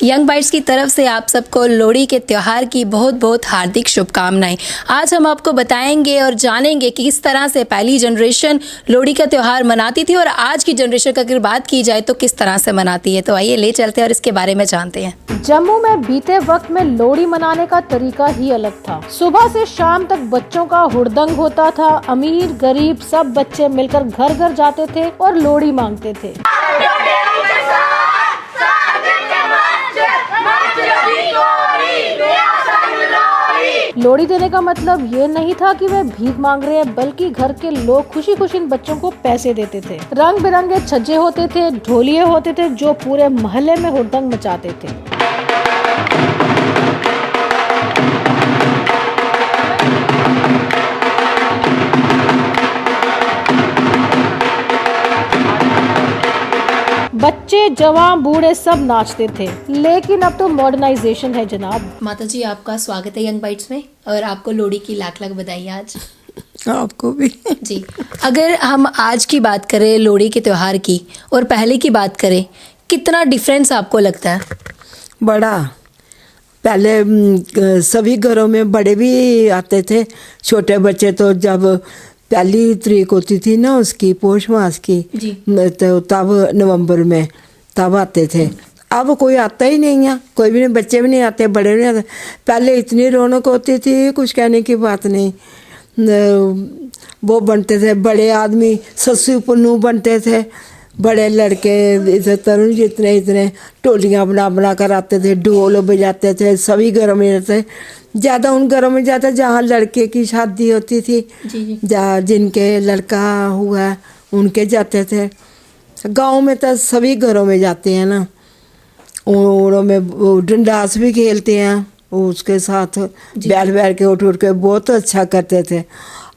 Young bytes की तरफ से आप सबको लोहड़ी के त्यौहार की बहुत बहुत हार्दिक शुभकामनाएं। आज हम आपको बताएंगे और जानेंगे कि किस तरह से पहली जनरेशन लोहड़ी का त्यौहार मनाती थी और आज की जनरेशन का अगर बात की जाए तो किस तरह से मनाती है। तो आइए ले चलते हैं और इसके बारे में जानते हैं। जम्मू में बीते वक्त में लोहड़ी मनाने का तरीका ही अलग था। सुबह से शाम तक बच्चों का हुड़दंग होता था। अमीर गरीब सब बच्चे मिलकर घर घर जाते थे और लोहड़ी मांगते थे। लोहड़ी देने का मतलब ये नहीं था कि वे भीख मांग रहे हैं, बल्कि घर के लोग खुशी खुशी इन बच्चों को पैसे देते थे। रंग बिरंगे छज्जे होते थे, ढोलिये होते थे जो पूरे मोहल्ले में हुड़दंग मचाते थे। बच्चे जवान बूढ़े सब नाचते थे। लेकिन अब तो मॉडर्नाइजेशन है जनाब। माता जी, आपका स्वागत है यंग बाइट्स में और आपको लोहड़ी की लाख लाख बधाई आज। आपको भी जी। अगर हम आज की बात करें लोहड़ी के त्यौहार की और पहले की बात करें, कितना डिफरेंस आपको लगता है? बड़ा। पहले सभी घरों में बड़े भी आते थे, छोटे बच्चे तो जब पहली तरीक होती थी ना उसकी, पोष मास की, तो तब नवंबर में तब आते थे। अब कोई आता ही नहीं है, कोई भी नहीं, बच्चे भी नहीं आते, बड़े भी नहीं आते। पहले इतनी रौनक होती थी, कुछ कहने की बात नहीं। वो बनते थे बड़े आदमी, ससु पुन्नू बनते थे, बड़े लड़के इतने तरुण जितने इतने टोलियाँ बना बना कर आते थे, ढोल बजाते थे। सभी घरों में रहते, ज़्यादा उन घरों में जाते जहाँ लड़के की शादी होती थी, जहाँ जिनके लड़का हुआ उनके जाते थे। गांव में तो सभी घरों में जाते हैं ना, उनों में डंडास भी खेलते हैं, उसके साथ बैठ बैठ के उठ उठ के बहुत अच्छा करते थे।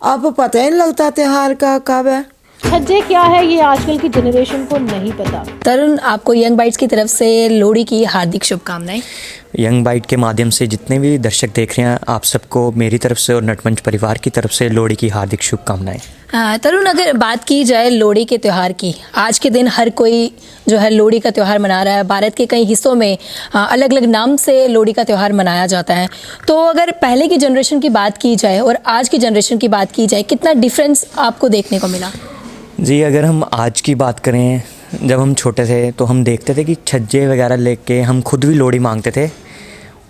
अब पता ही नहीं लगता त्योहार का कब है। छज्जे क्या है ये आजकल की जनरेशन को नहीं पता। तरुण, आपको यंग बाइट्स की तरफ से लोहड़ी की हार्दिक शुभकामनाएं। यंग बाइट के माध्यम से जितने भी दर्शक देख रहे हैं, आप सबको मेरी तरफ से और नटमंच परिवार की तरफ से लोहड़ी की हार्दिक शुभकामनाएं। तरुण, अगर बात की जाए लोहड़ी के त्यौहार की, आज के दिन हर कोई जो है लोहड़ी का त्यौहार मना रहा है। भारत के कई हिस्सों में अलग अलग नाम से लोहड़ी का त्यौहार मनाया जाता है। तो अगर पहले की जनरेशन की बात की जाए और आज की जनरेशन की बात की जाए, कितना डिफरेंस आपको देखने को मिला? जी, अगर हम आज की बात करें, जब हम छोटे थे तो हम देखते थे कि छज्जे वगैरह लेके हम खुद भी लोहड़ी मांगते थे।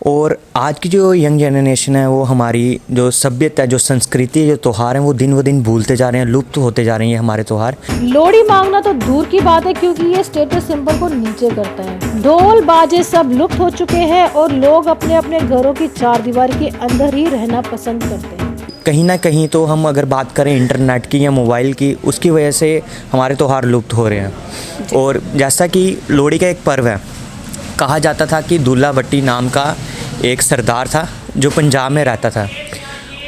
और आज की जो यंग जनरेशन है वो हमारी जो सभ्यता, जो संस्कृति, जो त्यौहार हैं वो दिन व दिन भूलते जा रहे हैं, लुप्त होते जा रहे हैं हमारे त्यौहार। लोहड़ी मांगना तो दूर की बात है, क्योंकि ये स्टेटस सिंबल को नीचे करता है। ढोल बाजे सब लुप्त हो चुके हैं और लोग अपने अपने घरों की चार दीवार के अंदर ही रहना पसंद करते हैं। कहीं ना कहीं तो हम अगर बात करें इंटरनेट की या मोबाइल की, उसकी वजह से हमारे त्यौहार लुप्त हो रहे हैं। और जैसा कि लोहड़ी का एक पर्व है, कहा जाता था कि दूल्हा भट्टी नाम का एक सरदार था जो पंजाब में रहता था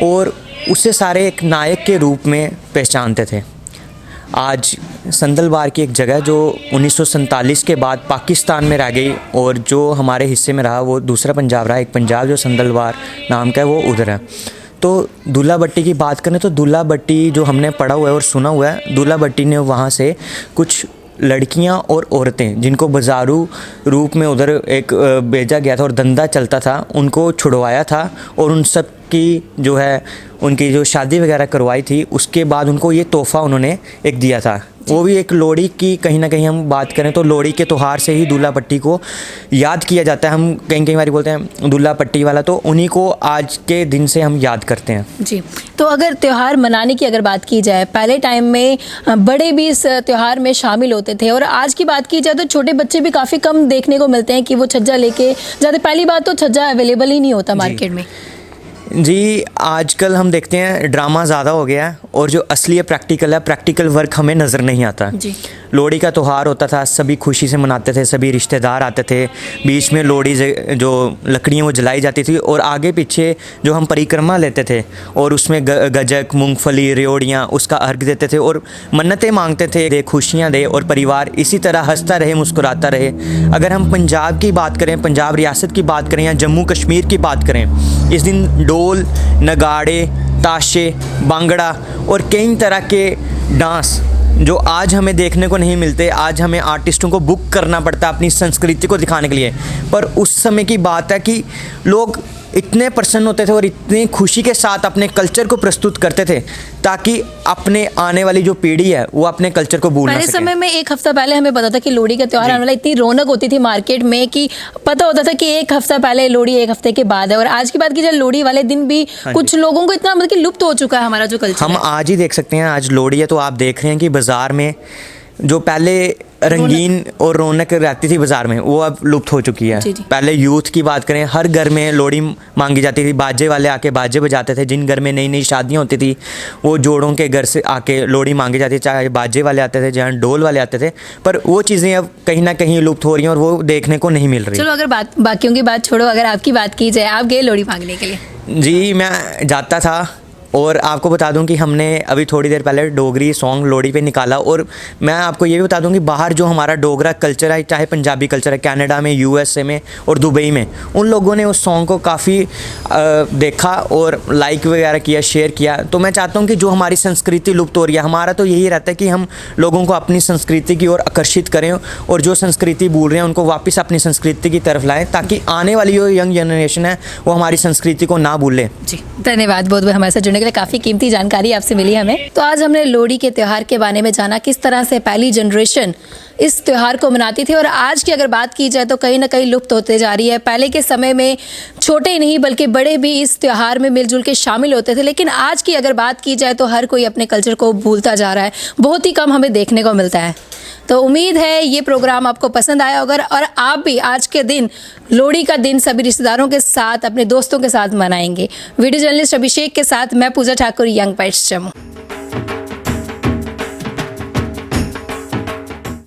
और उसे सारे एक नायक के रूप में पहचानते थे। आज संदलबार की एक जगह जो 1947 के बाद पाकिस्तान में रह गई और जो हमारे हिस्से में रहा वो दूसरा पंजाब रहा। एक पंजाब जो संदलबार नाम का है वो उधर है। तो दूल्हा भट्टी की बात करें तो दूल्हा भट्टी जो हमने पढ़ा हुआ है और सुना हुआ है, दूल्हा भट्टी ने वहाँ से कुछ लड़कियां और औरतें जिनको बाजारू रूप में उधर एक भेजा गया था और धंधा चलता था, उनको छुड़वाया था और उन सब की जो है उनकी जो शादी वगैरह करवाई थी। उसके बाद उनको ये तोहफ़ा उन्होंने एक दिया था, वो भी एक लोहड़ी की। कहीं ना कहीं हम बात करें तो लोहड़ी के त्यौहार से ही दूल्हा भट्टी को याद किया जाता है। हम कहीं बार बोलते हैं दूल्हा भट्टी वाला, तो उन्हीं को आज के दिन से हम याद करते हैं। जी। तो अगर त्यौहार मनाने की अगर बात की जाए, पहले टाइम में बड़े भी इस त्यौहार में शामिल होते थे और आज की बात की जाए तो छोटे बच्चे भी काफ़ी कम देखने को मिलते हैं कि वो छज्जा लेके जाते। पहली बात तो छज्जा अवेलेबल ही नहीं होता मार्केट में। जी, आजकल हम देखते हैं ड्रामा ज़्यादा हो गया है और जो असली प्रैक्टिकल है, प्रैक्टिकल वर्क हमें नज़र नहीं आता। जी। लोहड़ी का त्यौहार होता था, सभी खुशी से मनाते थे, सभी रिश्तेदार आते थे, बीच में लोहड़ी जो लकड़ियाँ वो जलाई जाती थी और आगे पीछे जो हम परिक्रमा लेते थे और उसमें गजक, मूंगफली, रेवड़ियाँ उसका अर्घ देते थे और मन्नतें मांगते थे, दे खुशियाँ दे और परिवार इसी तरह हंसता रहे, मुस्कुराता रहे। अगर हम पंजाब की बात करें, पंजाब रियासत की बात करें या जम्मू कश्मीर की बात करें, इस दिन ढोल, नगाड़े, ताशे, बांगड़ा और कई तरह के डांस जो आज हमें देखने को नहीं मिलते। आज हमें आर्टिस्टों को बुक करना पड़ता है अपनी संस्कृति को दिखाने के लिए, पर उस समय की बात है कि लोग इतने प्रसन्न होते थे और इतनी खुशी के साथ अपने कल्चर को प्रस्तुत करते थे ताकि अपने आने वाली जो पीढ़ी है वो अपने कल्चर को भूल ना पहले सके। समय में एक हफ्ता पहले हमें पता था कि लोहड़ी का त्योहार आने वाला, इतनी रौनक होती थी मार्केट में कि पता होता था कि एक हफ्ता पहले लोहड़ी, एक हफ्ते के बाद है। और आज की बात की जाए, लोहड़ी वाले दिन भी कुछ लोगों को इतना मतलब कि लुप्त हो चुका है हमारा जो कल्चर हम है। आज ही देख सकते हैं, आज लोहड़ी है तो आप देख रहे हैं कि बाज़ार में जो पहले रंगीन और रौनक रहती थी बाज़ार में, वो अब लुप्त हो चुकी है। जी, जी। पहले यूथ की बात करें, हर घर में लोहड़ी मांगी जाती थी, बाजे वाले आके बाजे बजाते थे। जिन घर में नई नई शादियाँ होती थी वो जोड़ों के घर से आके लोहड़ी मांगी जाती थी, चाहे बाजे वाले आते थे, जहाँ ढोल वाले आते थे। पर वो चीज़ें अब कहीं ना कहीं लुप्त हो रही हैं और वो देखने को नहीं मिल रही। चलो अगर बात बाकियों की बात छोड़ो, अगर आपकी बात की जाए, आप गए लोहड़ी मांगने के लिए? जी, मैं जाता था और आपको बता दूं कि हमने अभी थोड़ी देर पहले डोगरी सॉन्ग लोहड़ी पे निकाला। और मैं आपको ये भी बता दूं कि बाहर जो हमारा डोगरा कल्चर है, चाहे पंजाबी कल्चर है, कनाडा में, यूएसए में और दुबई में, उन लोगों ने उस सॉन्ग को काफ़ी देखा और लाइक वगैरह किया, शेयर किया। तो मैं चाहता हूँ कि जो हमारी संस्कृति लुप्त हो रही है, हमारा तो यही रहता है कि हम लोगों को अपनी संस्कृति की ओर आकर्षित करें और जो संस्कृति भूल रहे हैं उनको वापस अपनी संस्कृति की तरफ लाएँ, ताकि आने वाली जो यंग जनरेशन है वो हमारी संस्कृति को ना भूले। जी, धन्यवाद बहुत बहुत हमारे साथ जुड़ने के लिए। काफ़ी कीमती जानकारी आपसे मिली हमें। तो आज हमने लोहड़ी के त्यौहार के बारे में जाना, किस तरह से पहली जनरेशन इस त्यौहार को मनाती थी और आज की अगर बात की जाए तो कहीं ना कहीं लुप्त होते जा रही है। पहले के समय में छोटे ही नहीं बल्कि बड़े भी इस त्यौहार में मिलजुल के शामिल होते थे, लेकिन आज की अगर बात की जाए तो हर कोई अपने कल्चर को भूलता जा रहा है। बहुत ही कम हमें देखने को मिलता है। तो उम्मीद है ये प्रोग्राम आपको पसंद आया होगा और आप भी आज के दिन, लोहड़ी का दिन, सभी रिश्तेदारों के साथ, अपने दोस्तों के साथ मनाएंगे। वीडियो जर्नलिस्ट अभिषेक के साथ मैं पूजा ठाकुर, यंग पैट्स जम्मू।